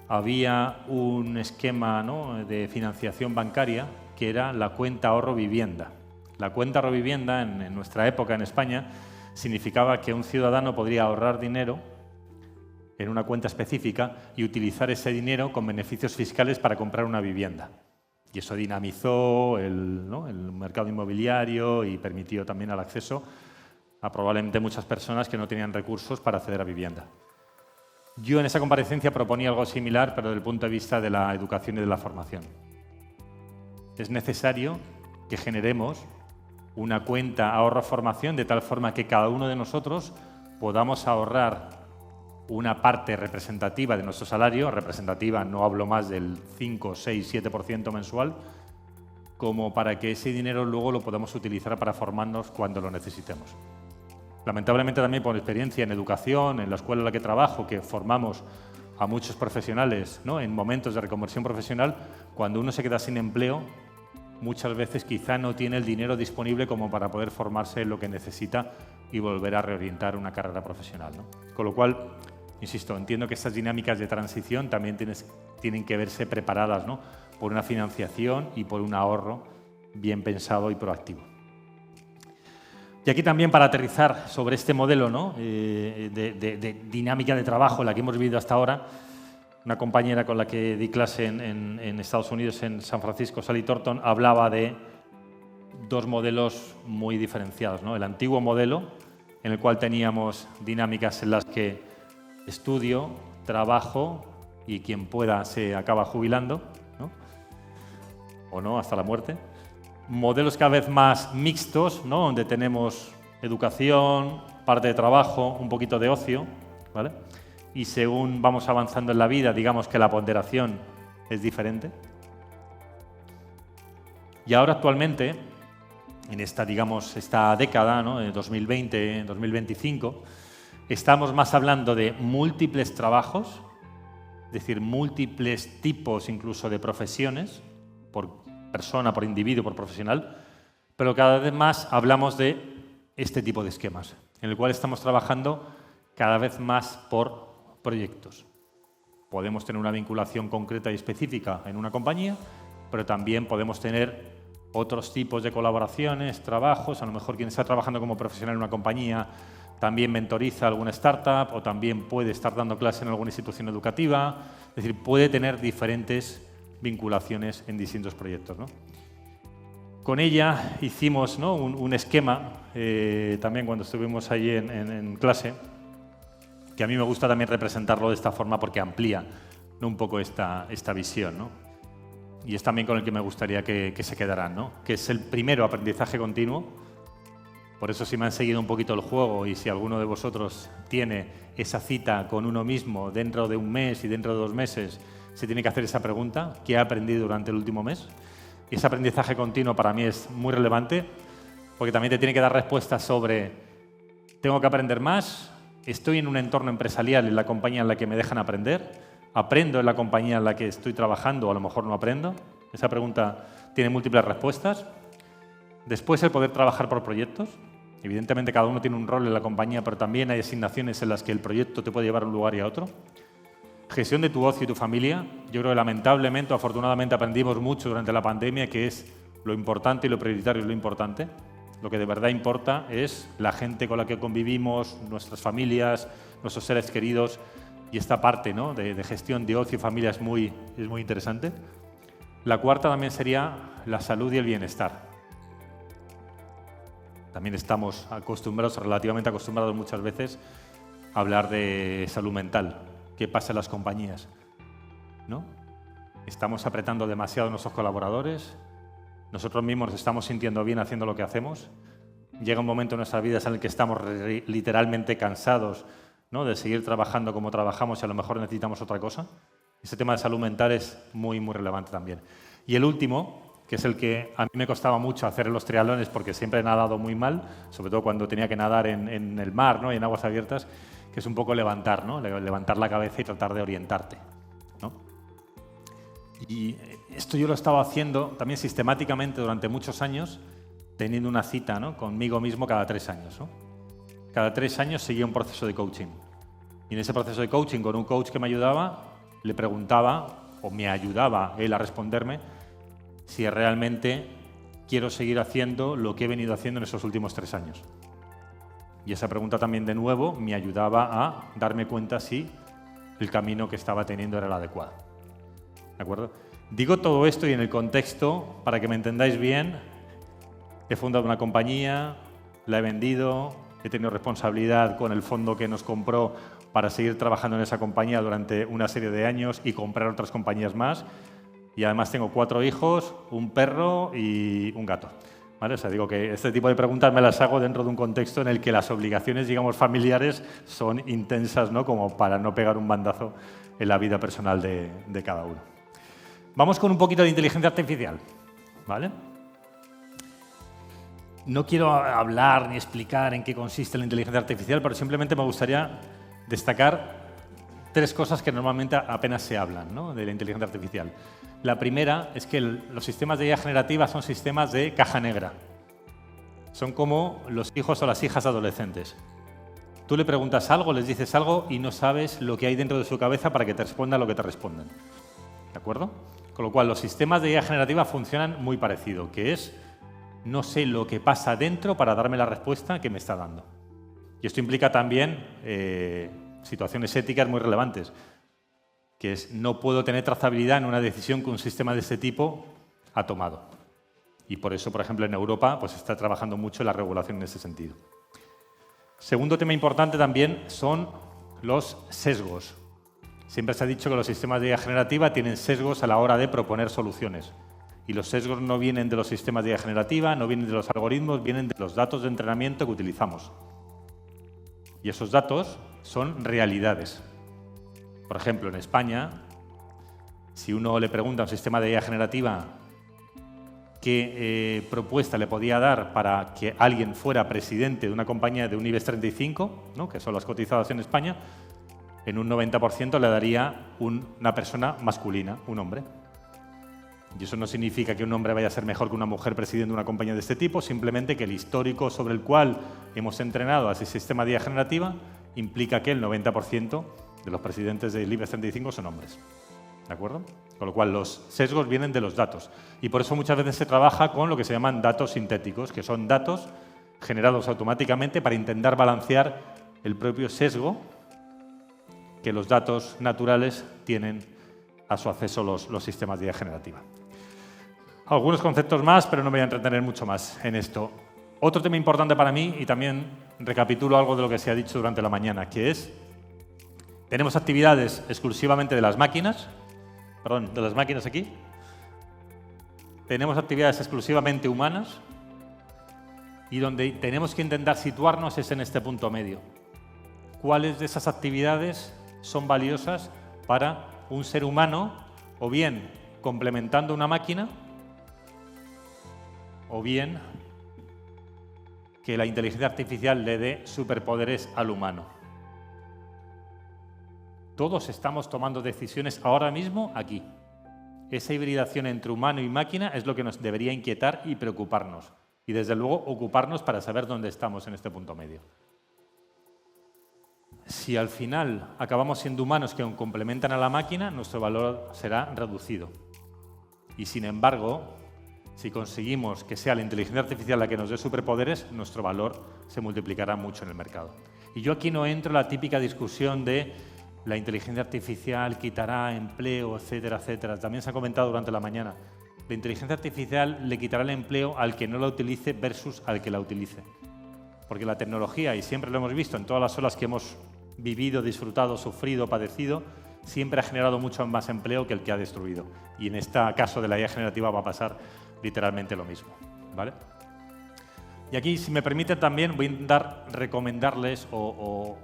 había un esquema, ¿no?, de financiación bancaria que era la cuenta ahorro vivienda. La cuenta ahorro vivienda en nuestra época en España significaba que un ciudadano podría ahorrar dinero en una cuenta específica y utilizar ese dinero con beneficios fiscales para comprar una vivienda. Y eso dinamizó el mercado inmobiliario y permitió también el acceso a probablemente muchas personas que no tenían recursos para acceder a vivienda. Yo en esa comparecencia proponía algo similar, pero desde el punto de vista de la educación y de la formación. Es necesario que generemos una cuenta ahorro-formación de tal forma que cada uno de nosotros podamos ahorrar una parte representativa de nuestro salario, representativa no hablo más del 5, 6, 7% mensual, como para que ese dinero luego lo podamos utilizar para formarnos cuando lo necesitemos. Lamentablemente también por experiencia en educación, en la escuela en la que trabajo, que formamos a muchos profesionales, ¿no?, en momentos de reconversión profesional, cuando uno se queda sin empleo, muchas veces quizá no tiene el dinero disponible como para poder formarse en lo que necesita y volver a reorientar una carrera profesional, ¿no? Con lo cual, insisto, entiendo que estas dinámicas de transición también tienen que verse preparadas, ¿no?, por una financiación y por un ahorro bien pensado y proactivo. Y aquí también para aterrizar sobre este modelo, ¿no?, de dinámica de trabajo, la que hemos vivido hasta ahora, una compañera con la que di clase en Estados Unidos, en San Francisco, Sally Thornton, hablaba de dos modelos muy diferenciados, ¿no? El antiguo modelo, en el cual teníamos dinámicas en las que estudio, trabajo y quien pueda se acaba jubilando, ¿no?, o no, hasta la muerte. Modelos cada vez más mixtos, ¿no?, donde tenemos educación, parte de trabajo, un poquito de ocio, ¿vale? Y según vamos avanzando en la vida, digamos que la ponderación es diferente. Y ahora actualmente, en esta, digamos, esta década, ¿no?, de 2020, 2025, estamos más hablando de múltiples trabajos, es decir, múltiples tipos incluso de profesiones, por persona, por individuo, por profesional, pero cada vez más hablamos de este tipo de esquemas, en el cual estamos trabajando cada vez más por proyectos. Podemos tener una vinculación concreta y específica en una compañía, pero también podemos tener otros tipos de colaboraciones, trabajos. A lo mejor quien está trabajando como profesional en una compañía también mentoriza alguna startup o también puede estar dando clase en alguna institución educativa. Es decir, puede tener diferentes vinculaciones en distintos proyectos, ¿no? Con ella hicimos, ¿no?, un esquema, también cuando estuvimos allí en clase, que a mí me gusta también representarlo de esta forma porque amplía, ¿no?, un poco esta visión, ¿no? Y es también con el que me gustaría que se quedaran, ¿no?, que es el primero, aprendizaje continuo. Por eso, si me han seguido un poquito el juego y si alguno de vosotros tiene esa cita con uno mismo dentro de un mes y dentro de 2 meses, se tiene que hacer esa pregunta: ¿qué he aprendido durante el último mes? Y ese aprendizaje continuo para mí es muy relevante porque también te tiene que dar respuestas sobre ¿tengo que aprender más? ¿Estoy en un entorno empresarial en la compañía en la que me dejan aprender? ¿Aprendo en la compañía en la que estoy trabajando o a lo mejor no aprendo? Esa pregunta tiene múltiples respuestas. Después, el poder trabajar por proyectos. Evidentemente, cada uno tiene un rol en la compañía, pero también hay asignaciones en las que el proyecto te puede llevar a un lugar y a otro. Gestión de tu ocio y tu familia. Yo creo que lamentablemente o afortunadamente aprendimos mucho durante la pandemia, que es lo importante y lo prioritario es lo importante. Lo que de verdad importa es la gente con la que convivimos, nuestras familias, nuestros seres queridos, y esta parte, ¿no?, de gestión de ocio y familia es muy interesante. La cuarta también sería la salud y el bienestar. También estamos relativamente acostumbrados muchas veces a hablar de salud mental. ¿Qué pasa en las compañías? ¿No? ¿Estamos apretando demasiado a nuestros colaboradores? ¿Nosotros mismos nos estamos sintiendo bien haciendo lo que hacemos? Llega un momento en nuestras vidas en el que estamos literalmente cansados, ¿no?, de seguir trabajando como trabajamos y a lo mejor necesitamos otra cosa. Ese tema de salud mental es muy, muy relevante también. Y el último, que es el que a mí me costaba mucho hacer en los triatlones porque siempre he nadado muy mal, sobre todo cuando tenía que nadar en el mar, ¿no? Y en aguas abiertas, que es un poco levantar, ¿no? Levantar la cabeza y tratar de orientarte, ¿no? Y esto yo lo estaba haciendo también sistemáticamente durante muchos años, teniendo una cita, ¿no? Conmigo mismo cada 3 años, ¿no? Cada 3 años seguía un proceso de coaching. Y en ese proceso de coaching, con un coach que me ayudaba, le preguntaba, o me ayudaba él a responderme, si realmente quiero seguir haciendo lo que he venido haciendo en esos últimos 3 años. Y esa pregunta también, de nuevo, me ayudaba a darme cuenta si el camino que estaba teniendo era el adecuado. ¿De acuerdo? Digo todo esto y en el contexto, para que me entendáis bien, he fundado una compañía, la he vendido, he tenido responsabilidad con el fondo que nos compró para seguir trabajando en esa compañía durante una serie de años y comprar otras compañías más. Y además tengo 4 hijos, un perro y un gato. ¿Vale? O sea, digo que este tipo de preguntas me las hago dentro de un contexto en el que las obligaciones, digamos, familiares son intensas, ¿no? Como para no pegar un bandazo en la vida personal de cada uno. Vamos con un poquito de inteligencia artificial, ¿vale? No quiero hablar ni explicar en qué consiste la inteligencia artificial, pero simplemente me gustaría destacar 3 cosas que normalmente apenas se hablan, ¿no? De la inteligencia artificial. La primera es que los sistemas de IA generativa son sistemas de caja negra. Son como los hijos o las hijas adolescentes. Tú le preguntas algo, les dices algo y no sabes lo que hay dentro de su cabeza para que te responda lo que te responden. ¿De acuerdo? Con lo cual, los sistemas de IA generativa funcionan muy parecido, que es no sé lo que pasa dentro para darme la respuesta que me está dando. Y esto implica también situaciones éticas muy relevantes, que es no puedo tener trazabilidad en una decisión que un sistema de este tipo ha tomado. Y por eso, por ejemplo, en Europa pues, se está trabajando mucho en la regulación en ese sentido. Segundo tema importante también son los sesgos. Siempre se ha dicho que los sistemas de IA generativa tienen sesgos a la hora de proponer soluciones. Y los sesgos no vienen de los sistemas de IA generativa, no vienen de los algoritmos, vienen de los datos de entrenamiento que utilizamos. Y esos datos son realidades. Por ejemplo, en España, si uno le pregunta a un sistema de IA generativa qué propuesta le podía dar para que alguien fuera presidente de una compañía de un IBEX 35, ¿no? Que son las cotizadas en España, en un 90% le daría una persona masculina, un hombre. Y eso no significa que un hombre vaya a ser mejor que una mujer presidente de una compañía de este tipo, simplemente que el histórico sobre el cual hemos entrenado a ese sistema de IA generativa implica que el 90% de los presidentes del IBEX 35 son hombres. ¿De acuerdo? Con lo cual, los sesgos vienen de los datos. Y por eso muchas veces se trabaja con lo que se llaman datos sintéticos, que son datos generados automáticamente para intentar balancear el propio sesgo que los datos naturales tienen a su acceso los sistemas de IA generativa. Algunos conceptos más, pero no me voy a entretener mucho más en esto. Otro tema importante para mí, y también recapitulo algo de lo que se ha dicho durante la mañana, que es, tenemos actividades exclusivamente de las máquinas, aquí. Tenemos actividades exclusivamente humanas y donde tenemos que intentar situarnos es en este punto medio. ¿Cuáles de esas actividades son valiosas para un ser humano, o bien complementando una máquina, o bien que la inteligencia artificial le dé superpoderes al humano? Todos estamos tomando decisiones ahora mismo aquí. Esa hibridación entre humano y máquina es lo que nos debería inquietar y preocuparnos. Y desde luego ocuparnos para saber dónde estamos en este punto medio. Si al final acabamos siendo humanos que complementan a la máquina, nuestro valor será reducido. Y sin embargo, si conseguimos que sea la inteligencia artificial la que nos dé superpoderes, nuestro valor se multiplicará mucho en el mercado. Y yo aquí no entro en la típica discusión de la inteligencia artificial quitará empleo, etcétera, etcétera. También se ha comentado durante la mañana. La inteligencia artificial le quitará el empleo al que no la utilice versus al que la utilice. Porque la tecnología, y siempre lo hemos visto en todas las olas que hemos vivido, disfrutado, sufrido, padecido, siempre ha generado mucho más empleo que el que ha destruido. Y en este caso de la IA generativa va a pasar literalmente lo mismo, ¿vale? Y aquí, si me permiten también, voy a intentar recomendarles o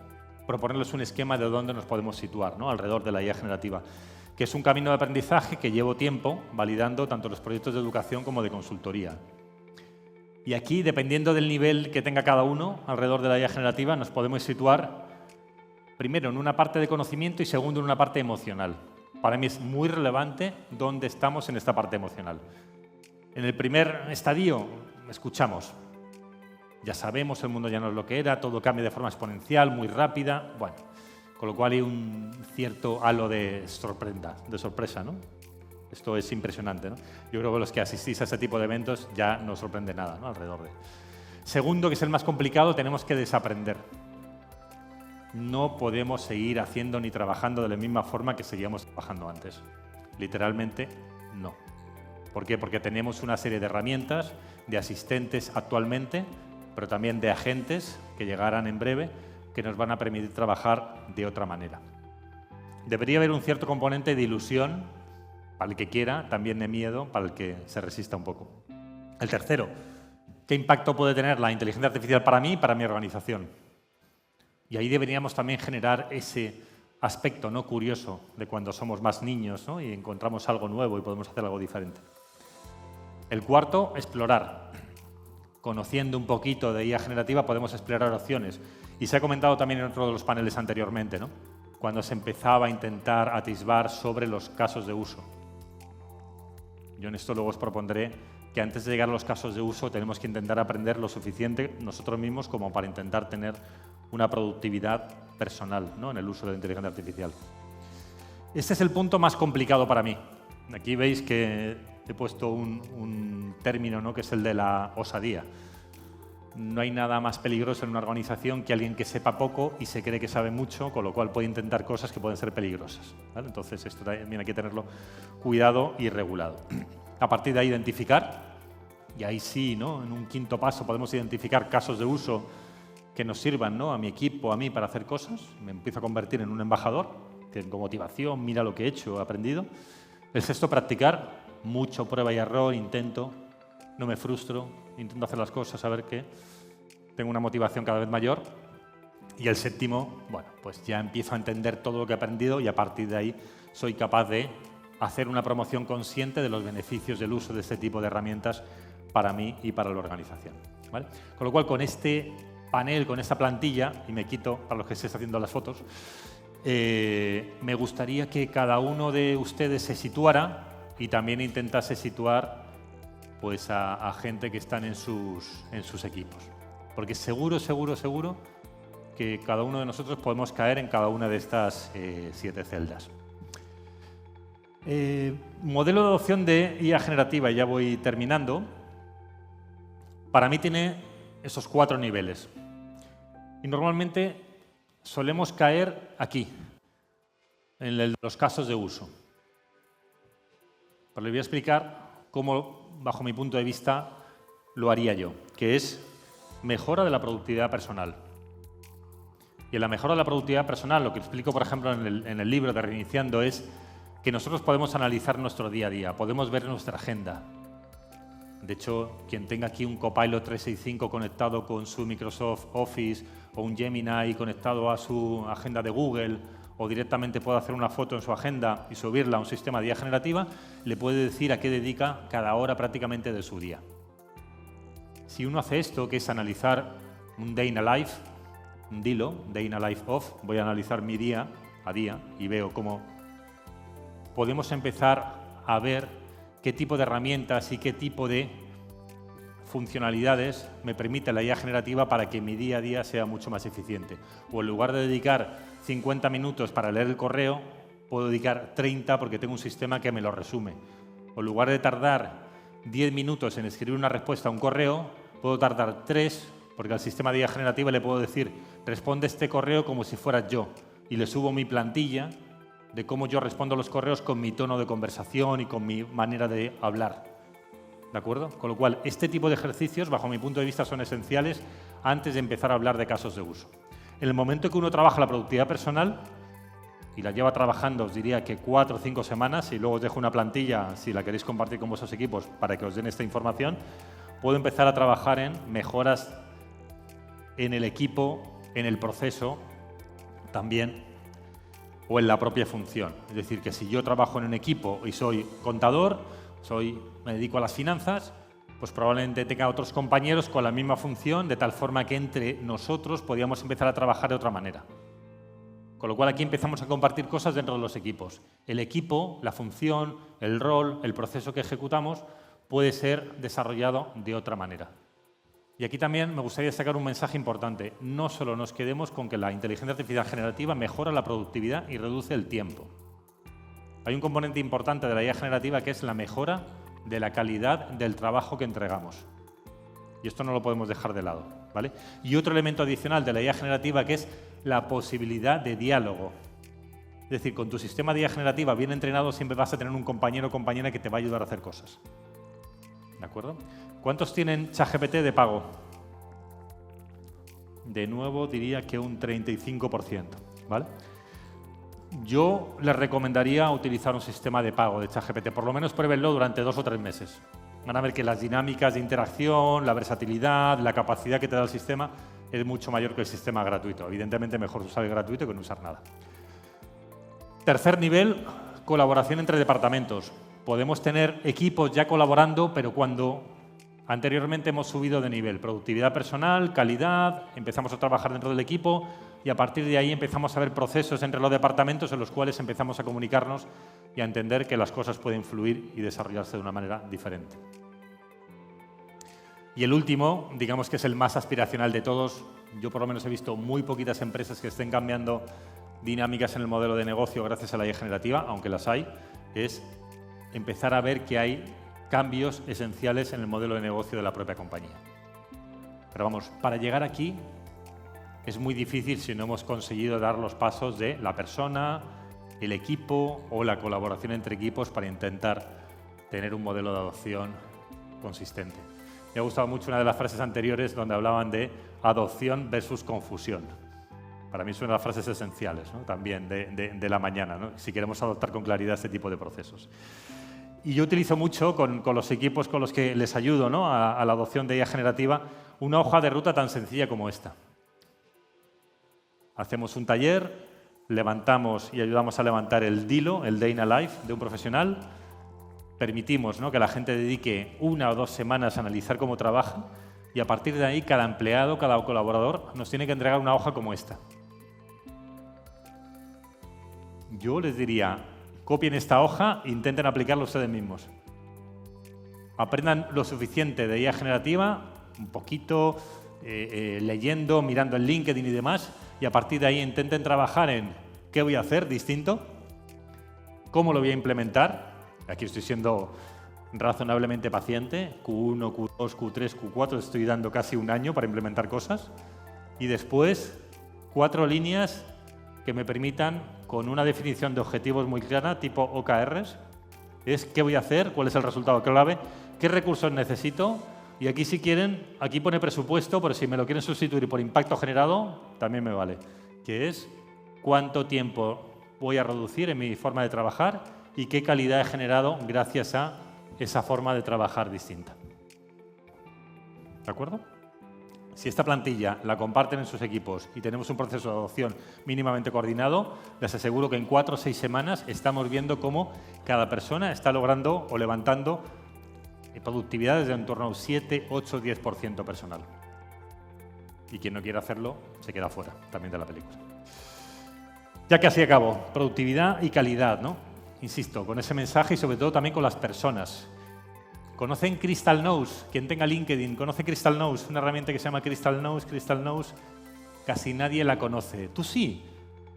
proponerles un esquema de dónde nos podemos situar, ¿no? Alrededor de la IA generativa, que es un camino de aprendizaje que llevo tiempo validando tanto los proyectos de educación como de consultoría. Y aquí, dependiendo del nivel que tenga cada uno alrededor de la IA generativa, nos podemos situar primero en una parte de conocimiento y segundo en una parte emocional. Para mí es muy relevante dónde estamos en esta parte emocional. En el primer estadio, escuchamos. Ya sabemos, el mundo ya no es lo que era, todo cambia de forma exponencial, muy rápida. Bueno, con lo cual hay un cierto halo de sorpresa, ¿no? Esto es impresionante, ¿no? Yo creo que los que asistís a este tipo de eventos ya no os sorprende nada, ¿no? Alrededor de. Segundo, que es el más complicado, tenemos que desaprender. No podemos seguir haciendo ni trabajando de la misma forma que seguíamos trabajando antes. Literalmente, no. ¿Por qué? Porque tenemos una serie de herramientas, de asistentes actualmente, pero también de agentes que llegarán en breve, que nos van a permitir trabajar de otra manera. Debería haber un cierto componente de ilusión para el que quiera, también de miedo para el que se resista un poco. El tercero, ¿qué impacto puede tener la inteligencia artificial para mí y para mi organización? Y ahí deberíamos también generar ese aspecto no curioso de cuando somos más niños, ¿no? Y encontramos algo nuevo y podemos hacer algo diferente. El cuarto, explorar. Conociendo un poquito de IA generativa podemos explorar opciones. Y se ha comentado también en otro de los paneles anteriormente, ¿no? Cuando se empezaba a intentar atisbar sobre los casos de uso. Yo en esto luego os propondré que antes de llegar a los casos de uso tenemos que intentar aprender lo suficiente nosotros mismos como para intentar tener una productividad personal, ¿no? En el uso de la inteligencia artificial. Este es el punto más complicado para mí. Aquí veis que he puesto un término, ¿no? Que es el de la osadía. No hay nada más peligroso en una organización que alguien que sepa poco y se cree que sabe mucho, con lo cual puede intentar cosas que pueden ser peligrosas, ¿vale? Entonces, esto también hay que tenerlo cuidado y regulado. A partir de ahí, identificar, y ahí sí, ¿no? En un quinto paso podemos identificar casos de uso que nos sirvan, ¿no? A mi equipo, a mí, para hacer cosas. Me empiezo a convertir en un embajador, que tengo motivación, mira lo que he hecho, he aprendido. El sexto, practicar, mucho prueba y error, intento, no me frustro, intento hacer las cosas, a ver que tengo una motivación cada vez mayor. Y el séptimo, bueno, pues ya empiezo a entender todo lo que he aprendido y a partir de ahí soy capaz de hacer una promoción consciente de los beneficios del uso de este tipo de herramientas para mí y para la organización, ¿vale? Con lo cual, con este panel, con esta plantilla, y me quito para los que se están haciendo las fotos, me gustaría que cada uno de ustedes se situara y también intentase situar pues, a gente que están en sus equipos. Porque seguro que cada uno de nosotros podemos caer en cada una de estas 7 celdas. Modelo de adopción de IA generativa, y ya voy terminando, para mí tiene esos 4 niveles. Y normalmente solemos caer aquí, en los casos de uso. Pero les voy a explicar cómo, bajo mi punto de vista, lo haría yo, que es mejora de la productividad personal. Y en la mejora de la productividad personal, lo que explico, por ejemplo, en el libro de Reiniciando, es que nosotros podemos analizar nuestro día a día, podemos ver nuestra agenda. De hecho, quien tenga aquí un Copilot 365 conectado con su Microsoft Office o un Gemini conectado a su agenda de Google o directamente puede hacer una foto en su agenda y subirla a un sistema de IA generativa, le puede decir a qué dedica cada hora prácticamente de su día. Si uno hace esto, que es analizar un Day in a Life, un DILO, Day in a Life Off, voy a analizar mi día a día y veo cómo podemos empezar a ver qué tipo de herramientas y qué tipo de funcionalidades me permite la IA generativa para que mi día a día sea mucho más eficiente. O en lugar de dedicar 50 minutos para leer el correo, puedo dedicar 30 porque tengo un sistema que me lo resume. O en lugar de tardar 10 minutos en escribir una respuesta a un correo, puedo tardar 3 porque al sistema de IA generativa le puedo decir responde este correo como si fueras yo y le subo mi plantilla de cómo yo respondo los correos con mi tono de conversación y con mi manera de hablar. ¿De acuerdo? Con lo cual, este tipo de ejercicios, bajo mi punto de vista, son esenciales antes de empezar a hablar de casos de uso. En el momento que uno trabaja la productividad personal, y la lleva trabajando, os diría que 4 o 5 semanas, y luego os dejo una plantilla, si la queréis compartir con vuestros equipos, para que os den esta información, puedo empezar a trabajar en mejoras en el equipo, en el proceso, también o en la propia función. Es decir, que si yo trabajo en un equipo y soy contador, me dedico a las finanzas, pues probablemente tenga otros compañeros con la misma función, de tal forma que entre nosotros podíamos empezar a trabajar de otra manera. Con lo cual aquí empezamos a compartir cosas dentro de los equipos. El equipo, la función, el rol, el proceso que ejecutamos puede ser desarrollado de otra manera. Y aquí también me gustaría sacar un mensaje importante. No solo nos quedemos con que la inteligencia artificial generativa mejora la productividad y reduce el tiempo. Hay un componente importante de la IA generativa que es la mejora de la calidad del trabajo que entregamos. Y esto no lo podemos dejar de lado, ¿vale? Y otro elemento adicional de la IA generativa que es la posibilidad de diálogo. Es decir, con tu sistema de IA generativa bien entrenado siempre vas a tener un compañero o compañera que te va a ayudar a hacer cosas. ¿De acuerdo? ¿Cuántos tienen ChatGPT de pago? De nuevo diría que un 35%, ¿vale? Yo les recomendaría utilizar un sistema de pago de ChatGPT, por lo menos pruébenlo durante 2 o 3 meses. Van a ver que las dinámicas de interacción, la versatilidad, la capacidad que te da el sistema es mucho mayor que el sistema gratuito. Evidentemente, mejor usar el gratuito que no usar nada. Tercer nivel, colaboración entre departamentos. Podemos tener equipos ya colaborando, pero cuando anteriormente hemos subido de nivel. Productividad personal, calidad, empezamos a trabajar dentro del equipo y a partir de ahí empezamos a ver procesos entre los departamentos en los cuales empezamos a comunicarnos y a entender que las cosas pueden fluir y desarrollarse de una manera diferente. Y el último, digamos que es el más aspiracional de todos. Yo por lo menos he visto muy poquitas empresas que estén cambiando dinámicas en el modelo de negocio gracias a la IA generativa, aunque las hay, es empezar a ver que hay cambios esenciales en el modelo de negocio de la propia compañía. Pero vamos, para llegar aquí es muy difícil si no hemos conseguido dar los pasos de la persona, el equipo o la colaboración entre equipos para intentar tener un modelo de adopción consistente. Me ha gustado mucho una de las frases anteriores donde hablaban de adopción versus confusión. Para mí es una de las frases esenciales, ¿no? También de la mañana, ¿no? Si queremos adoptar con claridad este tipo de procesos. Y yo utilizo mucho con los equipos con los que les ayudo, ¿no? a la adopción de IA generativa una hoja de ruta tan sencilla como esta. Hacemos un taller, levantamos y ayudamos a levantar el DILO, el Day in a Life de un profesional, permitimos, ¿no? que la gente dedique 1 o 2 semanas a analizar cómo trabaja y a partir de ahí cada empleado, cada colaborador nos tiene que entregar una hoja como esta. Yo les diría, copien esta hoja e intenten aplicarlo ustedes mismos. Aprendan lo suficiente de IA generativa, un poquito, leyendo, mirando en LinkedIn y demás, y a partir de ahí intenten trabajar en qué voy a hacer distinto, cómo lo voy a implementar. Aquí estoy siendo razonablemente paciente, Q1, Q2, Q3, Q4, estoy dando casi 1 año para implementar cosas, y después 4 líneas que me permitan, con una definición de objetivos muy clara, tipo OKRs, es qué voy a hacer, cuál es el resultado clave, qué recursos necesito, y aquí si quieren, aquí pone presupuesto, pero si me lo quieren sustituir por impacto generado, también me vale, que es cuánto tiempo voy a reducir en mi forma de trabajar y qué calidad he generado gracias a esa forma de trabajar distinta. ¿De acuerdo? Si esta plantilla la comparten en sus equipos y tenemos un proceso de adopción mínimamente coordinado, les aseguro que en 4 o 6 semanas estamos viendo cómo cada persona está logrando o levantando productividades de en torno a un 7, 8, 10% personal. Y quien no quiera hacerlo se queda fuera también de la película. Ya casi acabo, productividad y calidad, ¿no? Insisto, con ese mensaje y sobre todo también con las personas. ¿Conocen Crystal Knows? Quien tenga LinkedIn, ¿conoce Crystal Knows? Una herramienta que se llama Crystal Knows. Crystal Knows, casi nadie la conoce. ¿Tú sí?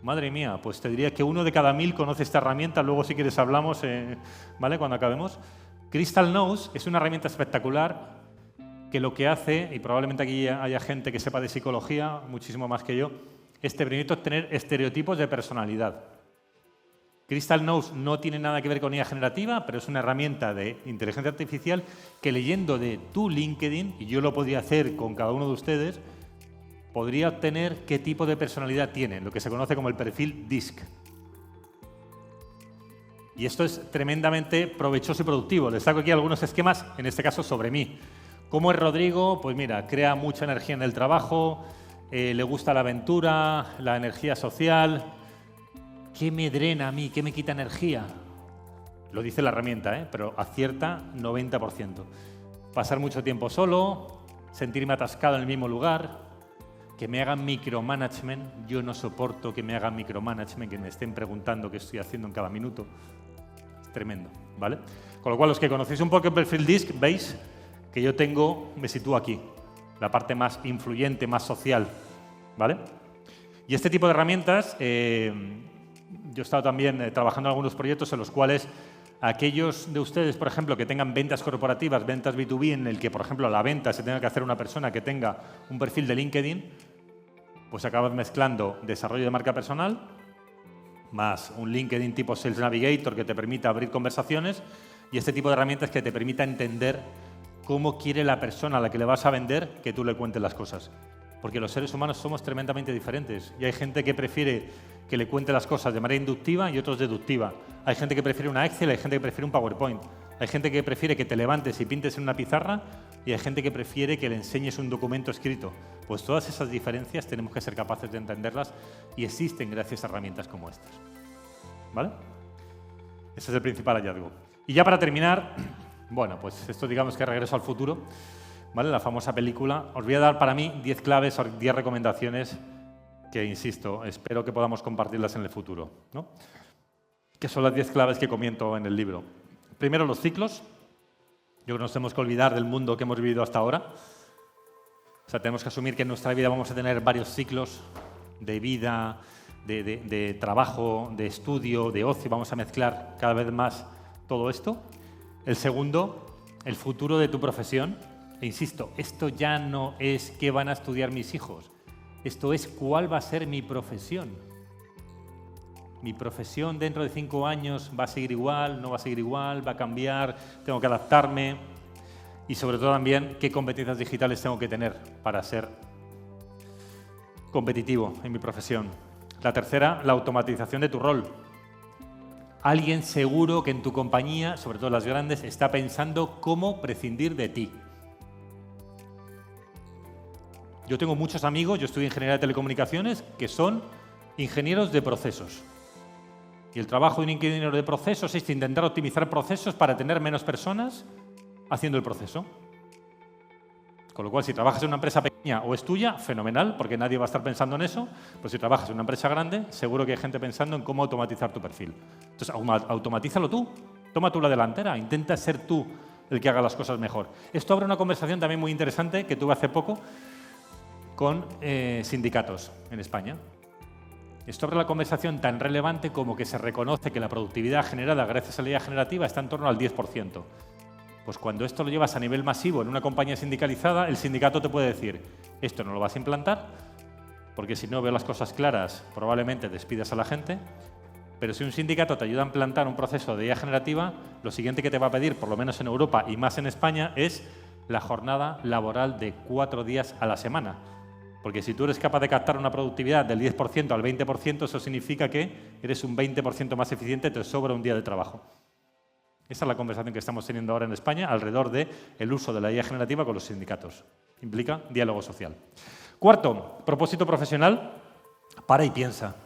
Madre mía, pues te diría que 1 de cada 1000 conoce esta herramienta. Luego, si quieres, hablamos, ¿vale? Cuando acabemos. Crystal Knows es una herramienta espectacular que lo que hace, y probablemente aquí haya gente que sepa de psicología, muchísimo más que yo, es te permite obtener estereotipos de personalidad. Crystal Knows no tiene nada que ver con IA generativa, pero es una herramienta de inteligencia artificial que leyendo de tu LinkedIn, y yo lo podría hacer con cada uno de ustedes, podría obtener qué tipo de personalidad tiene, lo que se conoce como el perfil DISC. Y esto es tremendamente provechoso y productivo. Les saco aquí algunos esquemas, en este caso sobre mí. ¿Cómo es Rodrigo? Pues mira, crea mucha energía en el trabajo, le gusta la aventura, la energía social. ¿Qué me drena a mí? ¿Qué me quita energía? Lo dice la herramienta, pero acierta 90%. Pasar mucho tiempo solo, sentirme atascado en el mismo lugar, que me hagan micromanagement. Yo no soporto que me hagan micromanagement, que me estén preguntando qué estoy haciendo en cada minuto. Es tremendo, ¿vale? Con lo cual, los que conocéis un poco el perfil DISC, veis que yo me sitúo aquí, la parte más influyente, más social, ¿vale? Y este tipo de herramientas, yo he estado también trabajando en algunos proyectos en los cuales aquellos de ustedes, por ejemplo, que tengan ventas corporativas, ventas B2B, en el que, por ejemplo, la venta se tenga que hacer una persona que tenga un perfil de LinkedIn, pues acabas mezclando desarrollo de marca personal más un LinkedIn tipo Sales Navigator que te permita abrir conversaciones y este tipo de herramientas que te permita entender cómo quiere la persona a la que le vas a vender que tú le cuentes las cosas. Porque los seres humanos somos tremendamente diferentes y hay gente que prefiere que le cuente las cosas de manera inductiva y otros deductiva. Hay gente que prefiere una Excel, hay gente que prefiere un PowerPoint. Hay gente que prefiere que te levantes y pintes en una pizarra y hay gente que prefiere que le enseñes un documento escrito. Pues todas esas diferencias tenemos que ser capaces de entenderlas y existen gracias a herramientas como estas. ¿Vale? Ese es el principal hallazgo. Y ya para terminar, bueno, pues esto digamos que Regreso al futuro, ¿vale? La famosa película. Os voy a dar para mí 10 claves o 10 recomendaciones que, insisto, espero que podamos compartirlas en el futuro, ¿no? Que son las 10 claves que comento en el libro. Primero, los ciclos. Yo creo que nos tenemos que olvidar del mundo que hemos vivido hasta ahora. O sea, tenemos que asumir que en nuestra vida vamos a tener varios ciclos de vida, de trabajo, de estudio, de ocio. Vamos a mezclar cada vez más todo esto. El segundo, el futuro de tu profesión. E insisto, esto ya no es qué van a estudiar mis hijos. Esto es cuál va a ser mi profesión. Mi profesión dentro de 5 años va a seguir igual, no va a seguir igual, va a cambiar, tengo que adaptarme. Y sobre todo también, qué competencias digitales tengo que tener para ser competitivo en mi profesión. La tercera, la automatización de tu rol. Alguien seguro que en tu compañía, sobre todo las grandes, está pensando cómo prescindir de ti. Yo tengo muchos amigos, yo estudio ingeniería de telecomunicaciones, que son ingenieros de procesos. Y el trabajo de un ingeniero de procesos es intentar optimizar procesos para tener menos personas haciendo el proceso. Con lo cual, si trabajas en una empresa pequeña o es tuya, fenomenal, porque nadie va a estar pensando en eso. Pero si trabajas en una empresa grande, seguro que hay gente pensando en cómo automatizar tu perfil. Entonces, automatízalo tú. Toma tú la delantera. Intenta ser tú el que haga las cosas mejor. Esto abre una conversación también muy interesante que tuve hace poco con sindicatos en España. Esto abre la conversación tan relevante como que se reconoce que la productividad generada gracias a la IA generativa está en torno al 10%. Pues cuando esto lo llevas a nivel masivo en una compañía sindicalizada, el sindicato te puede decir, esto no lo vas a implantar, porque si no veo las cosas claras, probablemente despidas a la gente, pero si un sindicato te ayuda a implantar un proceso de IA generativa, lo siguiente que te va a pedir, por lo menos en Europa y más en España, es la jornada laboral de 4 días a la semana. Porque si tú eres capaz de captar una productividad del 10% al 20%, eso significa que eres un 20% más eficiente, te sobra un día de trabajo. Esa es la conversación que estamos teniendo ahora en España alrededor del uso de la IA generativa con los sindicatos. Implica diálogo social. Cuarto, propósito profesional, para y piensa.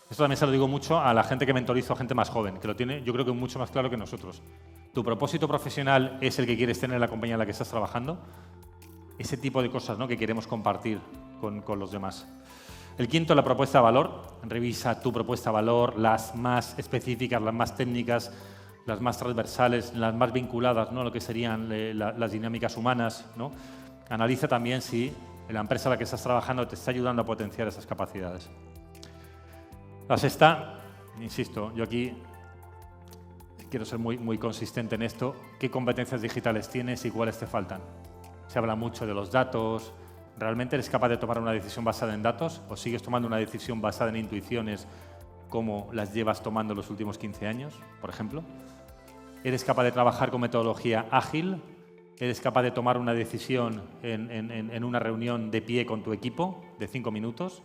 Esto también se lo digo mucho a la gente que mentorizo, a gente más joven, que lo tiene, yo creo que mucho más claro que nosotros. ¿Tu propósito profesional es el que quieres tener en la compañía en la que estás trabajando? Ese tipo de cosas, ¿no?, que queremos compartir con los demás. El quinto, la propuesta de valor. Revisa tu propuesta de valor, las más específicas, las más técnicas, las más transversales, las más vinculadas, ¿no?, a lo que serían las dinámicas humanas, ¿no? Analiza también si la empresa en la que estás trabajando te está ayudando a potenciar esas capacidades. La sexta, insisto, yo aquí quiero ser muy consistente en esto. ¿Qué competencias digitales tienes y cuáles te faltan? Se habla mucho de los datos. ¿Realmente eres capaz de tomar una decisión basada en datos o sigues tomando una decisión basada en intuiciones como las llevas tomando los últimos 15 años, por ejemplo? ¿Eres capaz de trabajar con metodología ágil? ¿Eres capaz de tomar una decisión en una reunión de pie con tu equipo de 5 minutos?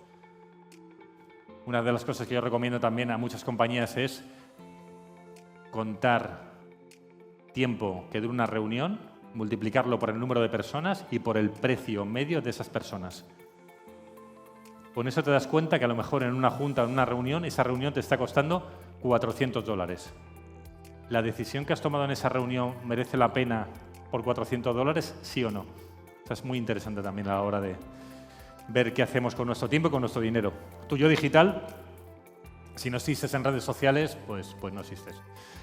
Una de las cosas que yo recomiendo también a muchas compañías es contar tiempo que dura una reunión, multiplicarlo por el número de personas y por el precio medio de esas personas. Con eso te das cuenta que a lo mejor en una junta, en una reunión, esa reunión te está costando $400. ¿La decisión que has tomado en esa reunión merece la pena por $400? ¿Sí o no? Eso es muy interesante también a la hora de ver qué hacemos con nuestro tiempo y con nuestro dinero. Tu yo digital, si no existes en redes sociales, pues no existes.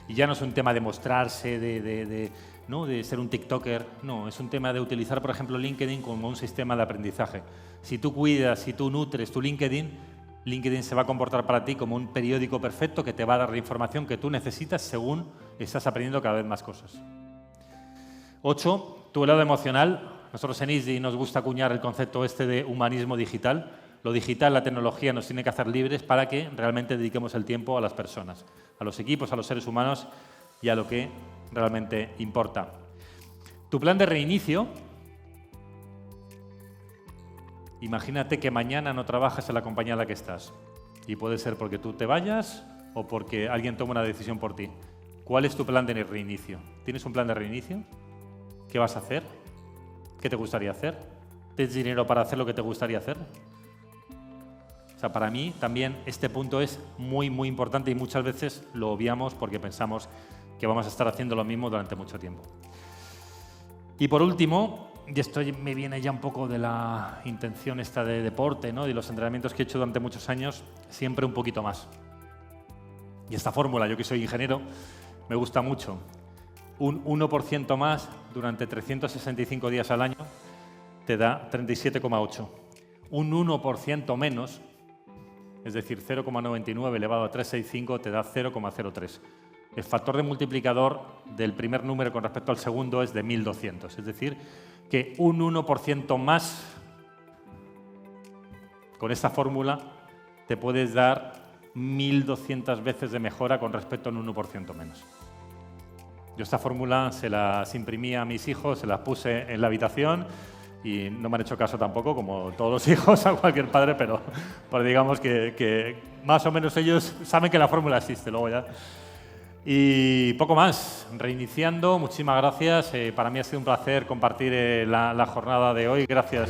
Y ya no es un tema de mostrarse, ¿no? de ser un TikToker. No, es un tema de utilizar, por ejemplo, LinkedIn como un sistema de aprendizaje. Si tú cuidas, si tú nutres tu LinkedIn, LinkedIn se va a comportar para ti como un periódico perfecto que te va a dar la información que tú necesitas según estás aprendiendo cada vez más cosas. 8. Tu lado emocional. Nosotros en ISDI nos gusta acuñar el concepto de humanismo digital. Lo digital, la tecnología nos tiene que hacer libres para que realmente dediquemos el tiempo a las personas, a los equipos, a los seres humanos y a lo que realmente importa. Tu plan de reinicio. Imagínate que mañana no trabajas en la compañía en la que estás. Y puede ser porque tú te vayas o porque alguien toma una decisión por ti. ¿Cuál es tu plan de reinicio? ¿Tienes un plan de reinicio? ¿Qué vas a hacer? ¿Qué te gustaría hacer? ¿Tienes dinero para hacer lo que te gustaría hacer? O sea, para mí también este punto es muy, muy importante y muchas veces lo obviamos porque pensamos que vamos a estar haciendo lo mismo durante mucho tiempo. Y por último, y esto me viene ya un poco de la intención esta de deporte, ¿no? Y los entrenamientos que he hecho durante muchos años, siempre un poquito más. Y esta fórmula, yo que soy ingeniero, me gusta mucho. Un 1% más durante 365 días al año te da 37,8. Un 1% menos, es decir, 0,99 elevado a 365, te da 0,03. El factor de multiplicador del primer número con respecto al segundo es de 1200. Es decir, que un 1% más con esta fórmula te puedes dar 1200 veces de mejora con respecto a un 1% menos. Yo esta fórmula se las imprimí a mis hijos, se las puse en la habitación y no me han hecho caso tampoco, como todos los hijos, a cualquier padre, pero digamos que más o menos ellos saben que la fórmula existe luego ya. Y poco más, reiniciando, muchísimas gracias. Para mí ha sido un placer compartir la jornada de hoy. Gracias.